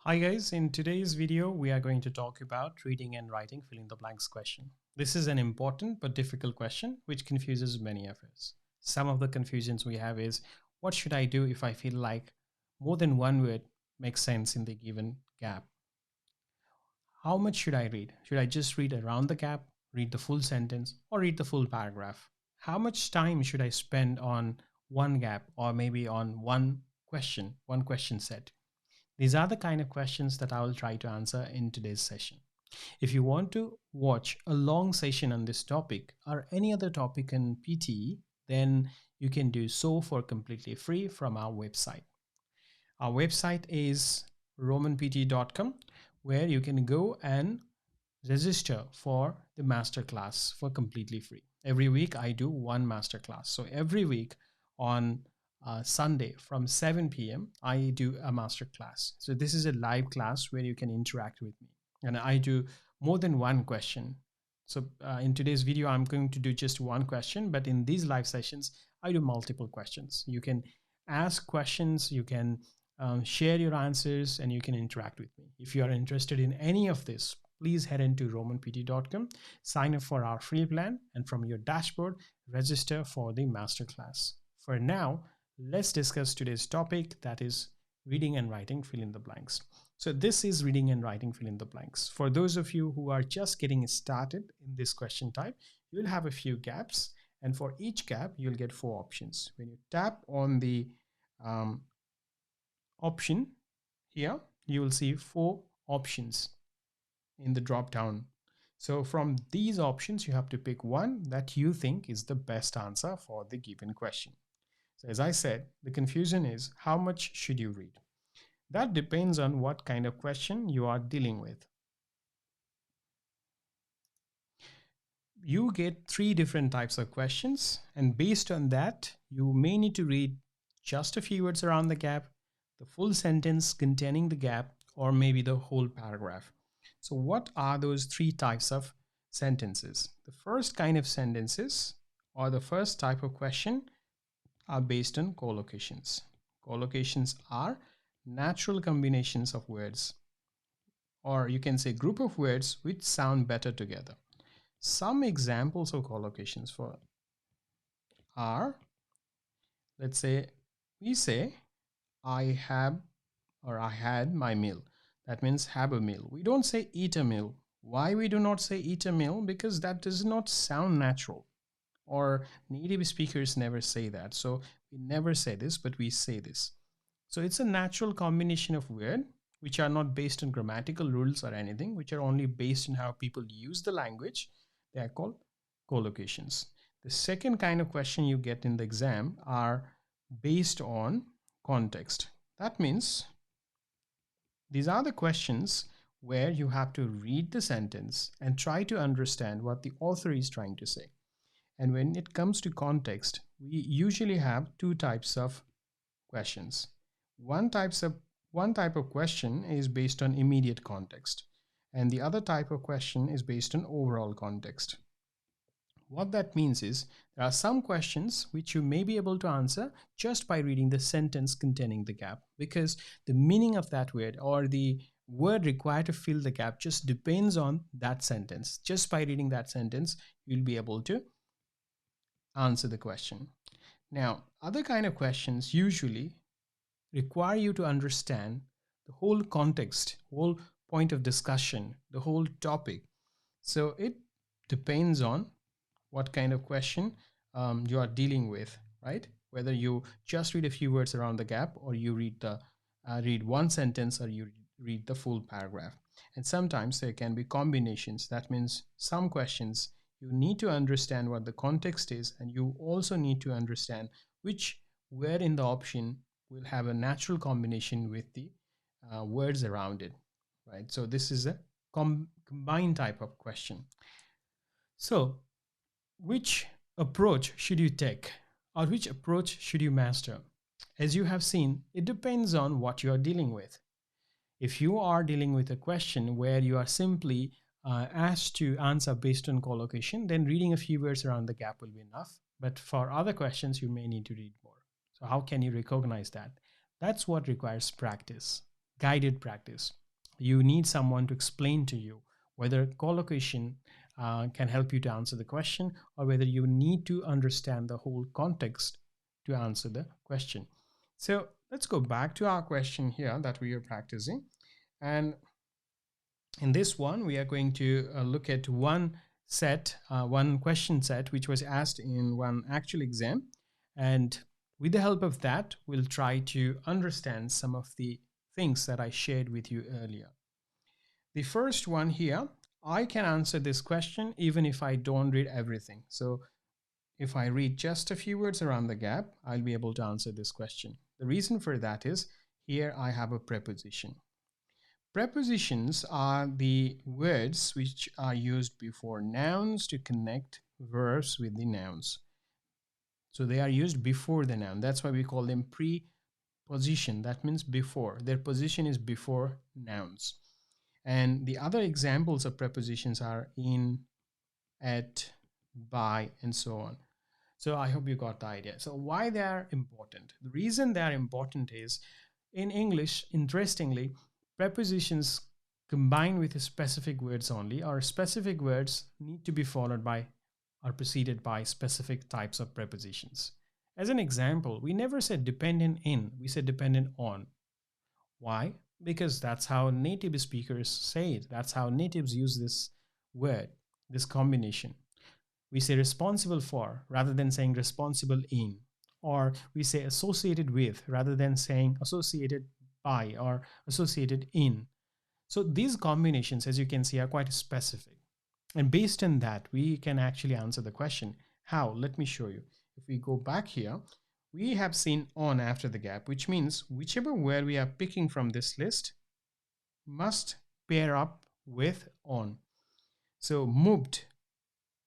Hi guys, in today's video we are going to talk about reading and writing fill in the blanks question. This is an important but difficult question which confuses many of us. Some of the confusions we have is what should I do if I feel like more than one word makes sense in the given gap? How much should I read? Should I just read around the gap, read the full sentence, or read the full paragraph? How much time should I spend on one gap or maybe on one question set? These are the kind of questions that I will try to answer in today's session. If you want to watch a long session on this topic or any other topic in PTE, then you can do so for completely free from our website. Our website is romanpt.com, where you can go and register for the masterclass for completely free. Every week I do one masterclass. So every week on Sunday from 7 p.m. I do a masterclass. So this is a live class where you can interact with me, and I do more than one question. So in today's video, I'm going to do just one question, but in these live sessions, I do multiple questions. You can ask questions, you can share your answers, and you can interact with me. If you are interested in any of this, please head into romanpt.com, sign up for our free plan, and from your dashboard, register for the masterclass. For now, let's discuss today's topic, that is reading and writing fill in the blanks. So this is reading and writing fill in the blanks. For those of you who are just getting started in this question type, you'll have a few gaps, and for each gap, you'll get 4 options. When you tap on the option here, you will see 4 options in the drop down. So from these options, you have to pick one that you think is the best answer for the given question. So as I said, the confusion is how much should you read? That depends on what kind of question you are dealing with. You get 3 different types of questions, and based on that, you may need to read just a few words around the gap, the full sentence containing the gap, or maybe the whole paragraph. So what are those 3 types of sentences? The first kind of sentences, or the first type of question, are based on collocations. Collocations are natural combinations of words, or you can say group of words which sound better together. Some examples of collocations for are, let's say, we say I have or I had my meal. That means have a meal. We don't say eat a meal. Why we do not say eat a meal? Because that does not sound natural, or native speakers never say that. So we never say this, but we say this. So it's a natural combination of words which are not based on grammatical rules or anything, which are only based on how people use the language. They are called collocations. The second kind of question you get in the exam are based on context. That means these are the questions where you have to read the sentence and try to understand what the author is trying to say. And when it comes to context, we usually have 2 types of questions. One type of question is based on immediate context, and the other type of question is based on overall context. What that means is there are some questions which you may be able to answer just by reading the sentence containing the gap, because the meaning of that word or the word required to fill the gap just depends on that sentence. Just by reading that sentence, you'll be able to answer the question. Now, other kind of questions usually require you to understand the whole context, whole point of discussion, the whole topic. So it depends on what kind of question you are dealing with, right? Whether you just read a few words around the gap, or you read one sentence, or you read the full paragraph. And sometimes there can be combinations. That means some questions you need to understand what the context is, and you also need to understand which word in the option will have a natural combination with the words around it, right? So this is a combined type of question. So which approach should you take, or which approach should you master? As you have seen, it depends on what you are dealing with. If you are dealing with a question where you are simply asked to answer based on collocation, then reading a few words around the gap will be enough. But for other questions, you may need to read more. So how can you recognize that? That's what requires practice. guided practice. You need someone to explain to you whether collocation can help you to answer the question, or whether you need to understand the whole context to answer the question. So let's go back to our question here that we are practicing. And in this one, we are going to look at one question set, which was asked in one actual exam. And with the help of that, we'll try to understand some of the things that I shared with you earlier. The first one here, I can answer this question even if I don't read everything. So if I read just a few words around the gap, I'll be able to answer this question. The reason for that is here I have a preposition. Prepositions are the words which are used before nouns to connect verbs with the nouns. So they are used before the noun. That's why we call them preposition. That means before. Their position is before nouns. And the other examples of prepositions are in, at, by, and so on. So I hope you got the idea. So why they are important? The reason they are important is in English, interestingly, prepositions combine with specific words only, or specific words need to be followed by or preceded by specific types of prepositions. As an example, we never said dependent in, we said dependent on. Why? Because that's how native speakers say it. That's how natives use this word, this combination. We say responsible for rather than saying responsible in, or we say associated with rather than saying associated by or associated in. So these combinations, as you can see, are quite specific. And based on that, we can actually answer the question. How? Let me show you. If we go back here, we have seen on after the gap, which means whichever word we are picking from this list must pair up with on. So moved,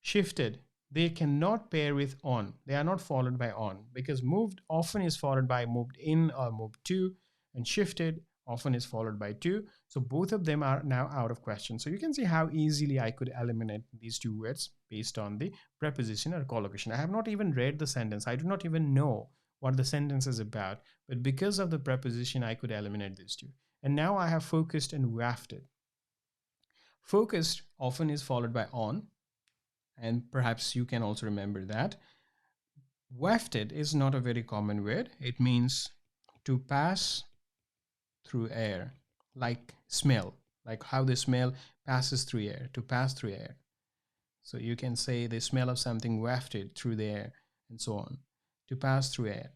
shifted, they cannot pair with on. They are not followed by on, because moved often is followed by moved in or moved to, and shifted often is followed by to. So both of them are now out of question. So you can see how easily I could eliminate these two words based on the preposition or collocation. I have not even read the sentence. I do not even know what the sentence is about, but because of the preposition, I could eliminate these two. And now I have focused and wafted. Focused often is followed by on, and perhaps you can also remember that. Wafted is not a very common word. It means to pass through air, like smell, like how the smell passes through air, to pass through air. So you can say the smell of something wafted through the air, and so on, to pass through air,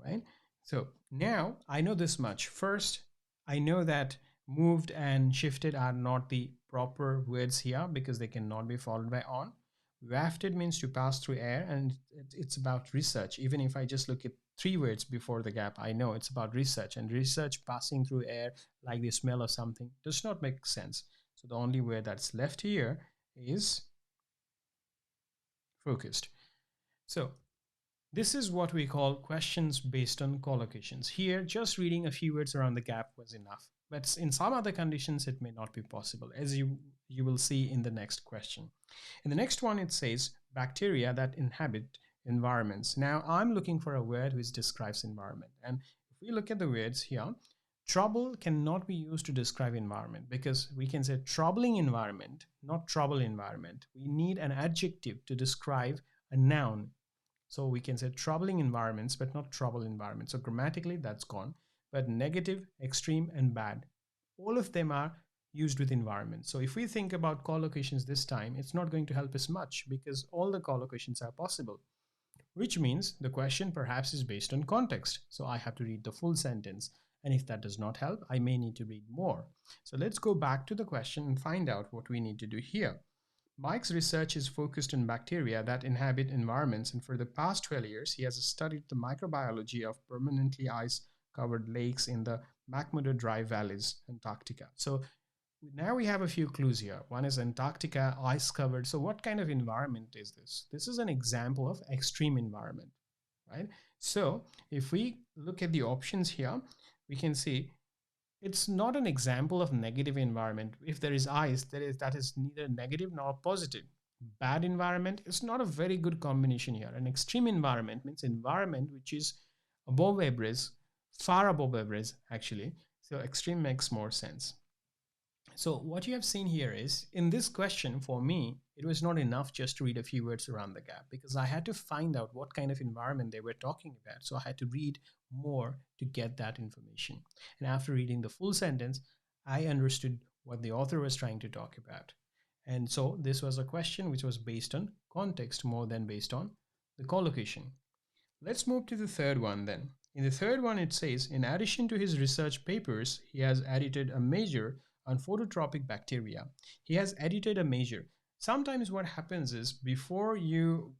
right? So now I know this much. First, I know that moved and shifted are not the proper words here because they cannot be followed by on. Wafted means to pass through air, and it's about research. Even if I just look at three words before the gap, I know it's about research, and research passing through air like the smell of something does not make sense. So the only word that's left here is focused. So this is what we call questions based on collocations. Here, just reading a few words around the gap was enough. But in some other conditions, it may not be possible, as you will see in the next question. In the next one, it says bacteria that inhabit environments. Now, I'm looking for a word which describes environment. And if we look at the words here, trouble cannot be used to describe environment, because we can say troubling environment, not trouble environment. We need an adjective to describe a noun. So we can say troubling environments, but not trouble environments. So grammatically, that's gone. But negative, extreme, and bad, all of them are used with environment. So if we think about collocations this time, it's not going to help us much because all the collocations are possible, which means the question perhaps is based on context. So I have to read the full sentence. And if that does not help, I may need to read more. So let's go back to the question and find out what we need to do here. Mike's research is focused on bacteria that inhabit environments, and for the past 12 years, he has studied the microbiology of permanently ice-covered lakes in the McMurdo Dry Valleys, Antarctica. So now we have a few clues here. One is Antarctica, ice-covered. So what kind of environment is this? This is an example of extreme environment, right? So if we look at the options here, we can see it's not an example of negative environment. If there is ice, that is neither negative nor positive. Bad environment is not a very good combination here. An extreme environment means environment which is above average, far above average actually, So extreme makes more sense. So what you have seen here is in this question for me, it was not enough just to read a few words around the gap because I had to find out what kind of environment they were talking about. So I had to read more to get that information. And after reading the full sentence, I understood what the author was trying to talk about. And so this was a question which was based on context more than based on the collocation. Let's move to the third one then. In the third one, it says, in addition to his research papers, he has edited a measure on phototropic bacteria. He has edited a measure. Sometimes what happens is before you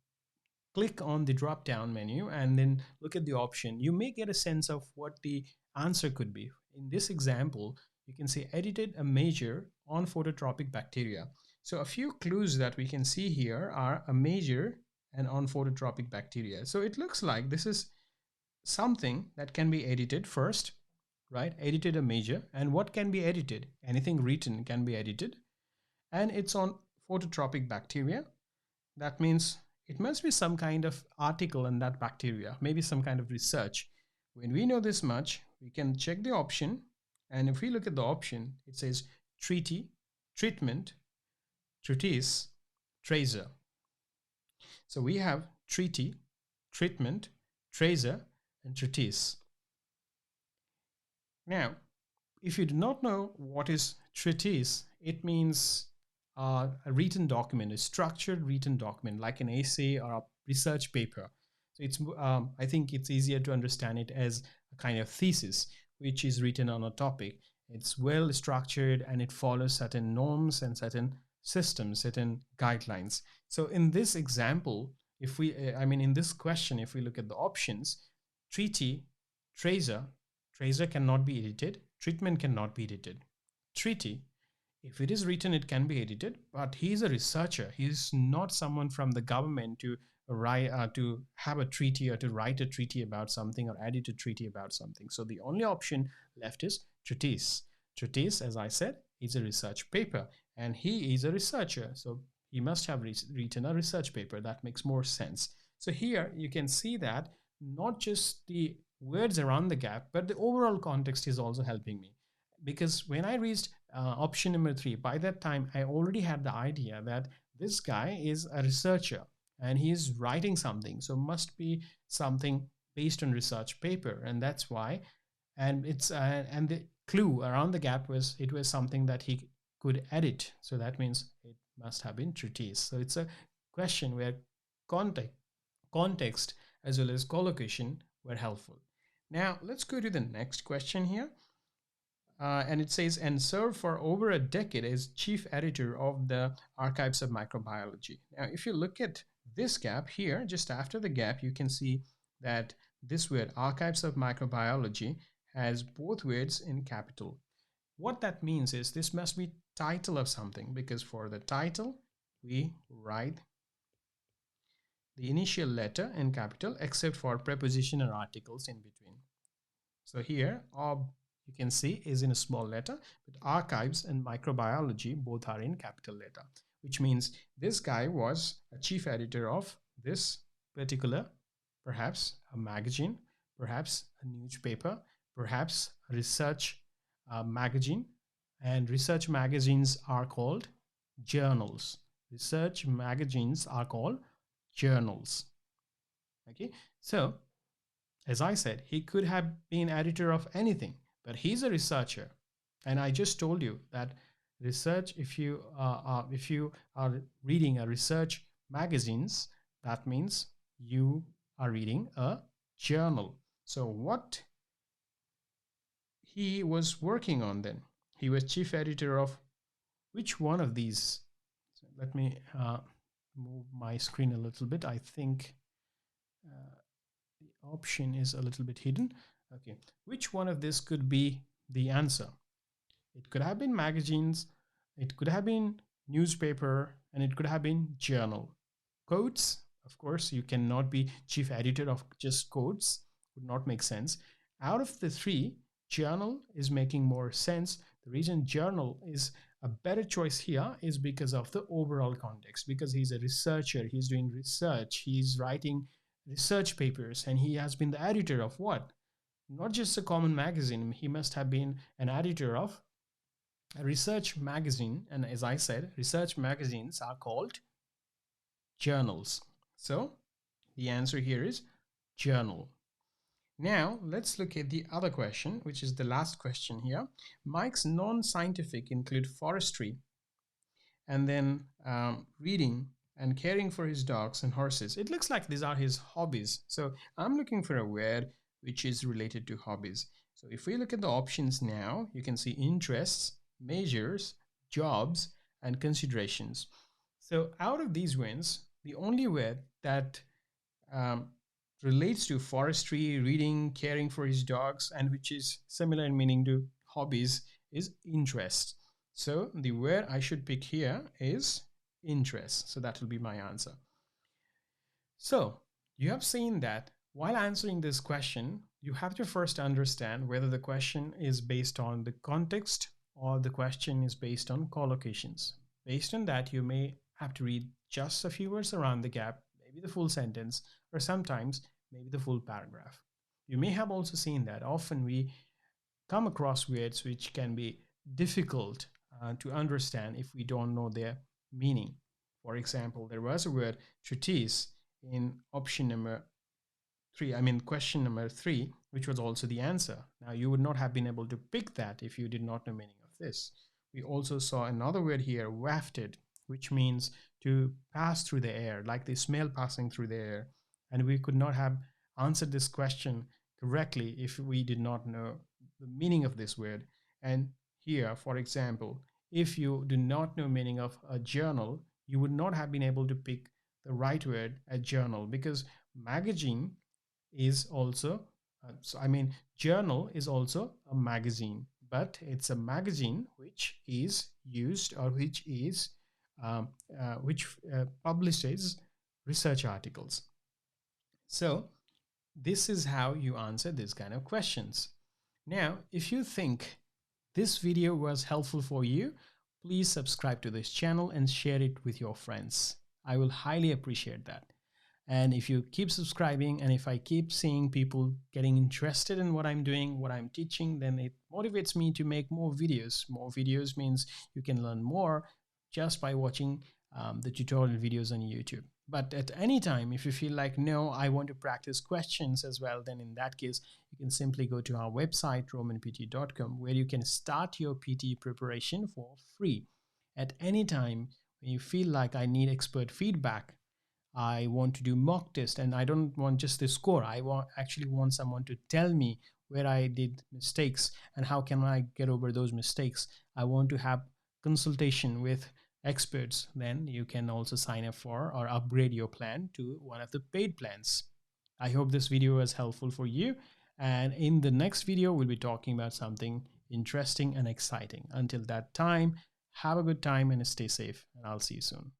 click on the drop down menu and then look at the option, you may get a sense of what the answer could be. In this example, you can say edited a measure on phototropic bacteria. So a few clues that we can see here are a measure and on phototropic bacteria. So it looks like this is something that can be edited first, right? Edited a measure. And what can be edited? Anything written can be edited. And it's on phototropic bacteria. That means it must be some kind of article on that bacteria, maybe some kind of research. When we know this much, we can check the option. And if we look at the option, it says treaty, treatment, treatise, tracer. So we have treaty, treatment, tracer, and treatise. Now, if you do not know what is treatise, it means a written document, a structured written document, like an essay or a research paper. So it's, I think it's easier to understand it as a kind of thesis, which is written on a topic. It's well structured and it follows certain norms and certain systems, certain guidelines. So in this example, if we, in this question, if we look at the options, treaty, tracer, tracer cannot be edited, treatment cannot be edited. Treaty, if it is written, it can be edited, but he's a researcher. He's not someone from the government to write, to have a treaty or to write a treaty about something or edit a treaty about something. So the only option left is treatise. Treatise, as I said, is a research paper, and he is a researcher. So he must have written a research paper. That makes more sense. So here you can see that not just the words around the gap, but the overall context is also helping me. Because when I reached option number 3, by that time, I already had the idea that this guy is a researcher and he's writing something. So must be something based on research paper. And that's why. And it's and the clue around the gap was it was something that he could edit. So that means it must have been treatise. So it's a question where context as well as collocation were helpful. Now let's go to the next question here. And it says, and served for over a decade as chief editor of the Archives of Microbiology. Now, if you look at this gap here, just after the gap, you can see that this word, Archives of Microbiology, has both words in capital. What that means is this must be title of something, because for the title, we write the initial letter in capital, except for preposition or articles in between. So here, you can see is in a small letter, but archives and microbiology both are in capital letter, which means this guy was a chief editor of this particular, perhaps a magazine, perhaps a newspaper, perhaps a research magazine. And research magazines are called journals. Research magazines are called journals. Okay, so as I said, he could have been editor of anything, but he's a researcher. And I just told you that research, if you are reading a research magazines, that means you are reading a journal. So what he was working on then? He was chief editor of which one of these? So let me move my screen a little bit. I think the option is a little bit hidden. Okay, which one of this could be the answer? It could have been magazines, it could have been newspaper, and it could have been journal. Quotes, of course, you cannot be chief editor of just quotes, would not make sense. Out of the 3, journal is making more sense. The reason journal is a better choice here is because of the overall context, because he's a researcher, he's doing research, he's writing research papers, and he has been the editor of what? not just a common magazine. He must have been an editor of a research magazine. And as I said, research magazines are called journals. So the answer here is journal. Now, let's look at the other question, which is the last question here. Mike's non-scientific include forestry and then reading and caring for his dogs and horses. It looks like these are his hobbies. So I'm looking for a word which is related to hobbies. So if we look at the options now, you can see interests, measures, jobs, and considerations. So out of these ones, the only word that um, relates to forestry, reading, caring for his dogs, and which is similar in meaning to hobbies is interest. So the word I should pick here is interest. So that will be my answer. So you have seen that while answering this question, you have to first understand whether the question is based on the context or the question is based on collocations. Based on that, you may have to read just a few words around the gap, maybe the full sentence, or sometimes maybe the full paragraph. You may have also seen that often we come across words which can be difficult to understand if we don't know their meaning. For example, there was a word treatise in option number three, I mean, question number three, which was also the answer. Now, you would not have been able to pick that if you did not know meaning of this. We also saw another word here, wafted, which means to pass through the air, like the smell passing through the air. And we could not have answered this question correctly if we did not know the meaning of this word. And here, for example, if you do not know meaning of a journal, you would not have been able to pick the right word, a journal, because magazine is also journal is also a magazine, but it's a magazine which is used or which is which publishes research articles. So this is how you answer this kind of questions. Now, if you think this video was helpful for you, please subscribe to this channel and share it with your friends. I will highly appreciate that. And if you keep subscribing and if I keep seeing people getting interested in what I'm doing, what I'm teaching, then it motivates me to make more videos. More videos means you can learn more just by watching the tutorial videos on YouTube. But at any time, if you feel like, no, I want to practice questions as well, then in that case, you can simply go to our website, romanpt.com, where you can start your PT preparation for free. At any time, when you feel like I need expert feedback, I want to do mock test, and I don't want just the score. I actually want someone to tell me where I did mistakes and how can I get over those mistakes. I want to have consultation with experts. Then you can also sign up for or upgrade your plan to one of the paid plans. I hope this video was helpful for you. And in the next video, we'll be talking about something interesting and exciting. Until that time, have a good time and stay safe. And I'll see you soon.